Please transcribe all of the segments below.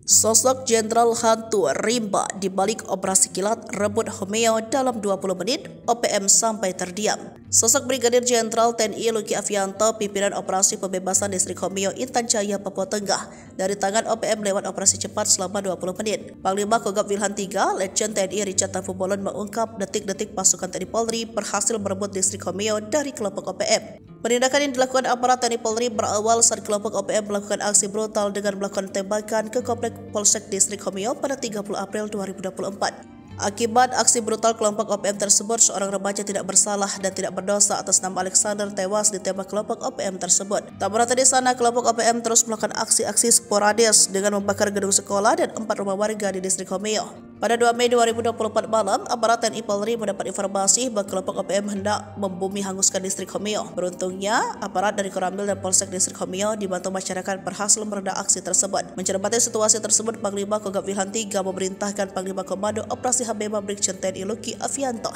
Sosok Jenderal hantu rimba di balik operasi kilat rebut Homeo dalam 20 menit, OPM sampai terdiam. Sosok Brigadir Jenderal TNI Luki Afianto, pimpinan operasi pembebasan distrik Homeo Intan Jaya, Papua Tengah, dari tangan OPM lewat operasi cepat selama 20 menit. Panglima Kogab Wilhan III, Letjen TNI Richard Tampubolon mengungkap detik-detik pasukan TNI Polri berhasil merebut distrik Homeo dari kelompok OPM. Penindakan yang dilakukan aparat TNI Polri berawal saat kelompok OPM melakukan aksi brutal dengan melakukan tembakan ke komplek Polsek Distrik Homeo pada 30 April 2024. Akibat aksi brutal kelompok OPM tersebut, seorang remaja tidak bersalah dan tidak berdosa atas nama Alexander tewas ditembak kelompok OPM tersebut. Tak berhenti di sana, kelompok OPM terus melakukan aksi-aksi sporadis dengan membakar gedung sekolah dan 4 rumah warga di Distrik Homeo. Pada 2 Mei 2024 malam, aparat TNI Polri mendapat informasi bahwa kelompok OPM hendak membumi hanguskan Distrik Homeo. Beruntungnya, aparat dari Koramil dan Polsek Distrik Homeo dibantu masyarakat berhasil meredam aksi tersebut. Mencermati situasi tersebut, Panglima Kogab Wilhan III memerintahkan Panglima Komando Operasi HBMA Brigjen TNI Luki Afianto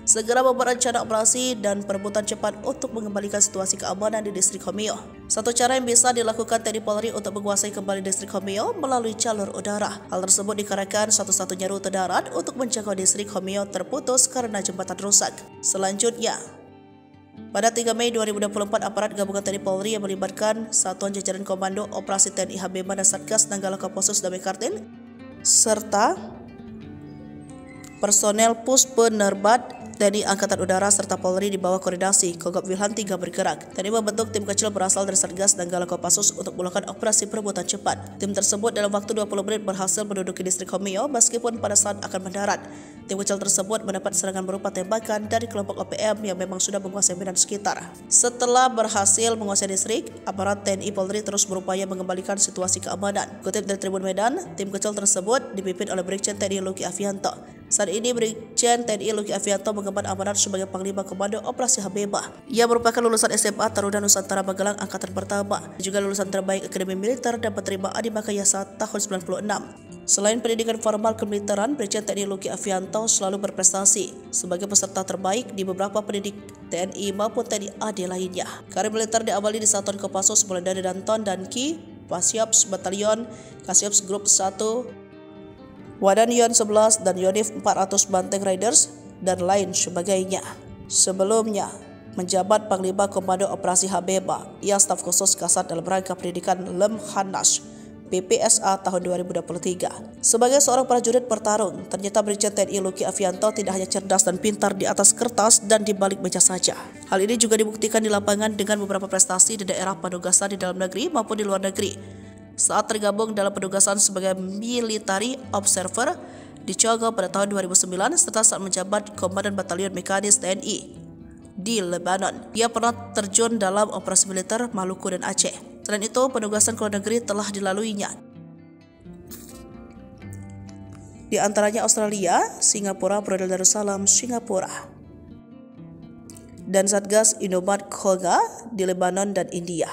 segera membuat rencana operasi dan perebutan cepat untuk mengembalikan situasi keamanan di Distrik Homeo. Satu cara yang bisa dilakukan TNI Polri untuk menguasai kembali Distrik Homeo melalui jalur udara. Hal tersebut dikarenakan satu-satunya rute darat untuk menjangkau Distrik Homeo terputus karena jembatan rusak. Selanjutnya, pada 3 Mei 2024, aparat gabungan TNI Polri yang melibatkan Satuan Jajaran Komando Operasi TNI HBMA dan Satgas Nanggala Kopassus Damai Kartini serta personel Pus Penerbat TNI Angkatan Udara serta Polri di bawah koordinasi Kogab Wilhan III bergerak. TNI membentuk tim kecil berasal dari Satgas Nanggala Kopassus untuk melakukan operasi perebutan cepat. Tim tersebut dalam waktu 20 menit berhasil menduduki Distrik Homeo meskipun pada saat akan mendarat, tim kecil tersebut mendapat serangan berupa tembakan dari kelompok OPM yang memang sudah menguasai medan sekitar. Setelah berhasil menguasai distrik, aparat TNI Polri terus berupaya mengembalikan situasi keamanan. Kutip dari Tribun Medan, tim kecil tersebut dipimpin oleh Brigjen TNI Luki Afianto. Saat ini Brigjen TNI Luki Afianto mengemban amanat sebagai Panglima Komando Operasi HBMA. Ia merupakan lulusan SMA Taruna Nusantara Magelang Angkatan Pertama, juga lulusan terbaik Akademi Militer dan penerima Adi Makayasa tahun 96. Selain pendidikan formal kemiliteran, Brigjen TNI Luki Afianto selalu berprestasi sebagai peserta terbaik di beberapa pendidik TNI maupun TNI AD lainnya. Karir militer diawali di Satuan Kopassus mulai dari Danton dan Ki, Pasyops Batalion, Kasiops Grup 1, Wadan Yon 11 dan Yonif 400 Banteng Riders dan lain sebagainya. Sebelumnya menjabat Panglima Komando Operasi HBMA, ia staf khusus Kasat dalam rangka pendidikan Lemhanas PPSA tahun 2023. Sebagai seorang prajurit bertarung, ternyata Brigjen TNI Luki Afianto tidak hanya cerdas dan pintar di atas kertas dan di balik meja saja. Hal ini juga dibuktikan di lapangan dengan beberapa prestasi di daerah penugasan di dalam negeri maupun di luar negeri. Saat tergabung dalam penugasan sebagai Military Observer di Congo pada tahun 2009 serta saat menjabat Komandan Batalion Mekanis TNI di Lebanon. Ia pernah terjun dalam operasi militer Maluku dan Aceh. Selain itu, penugasan ke luar negeri telah dilaluinya, di antaranya Australia, Singapura, Brunei Darussalam, Singapura, dan Satgas Indomat Khoga di Lebanon dan India.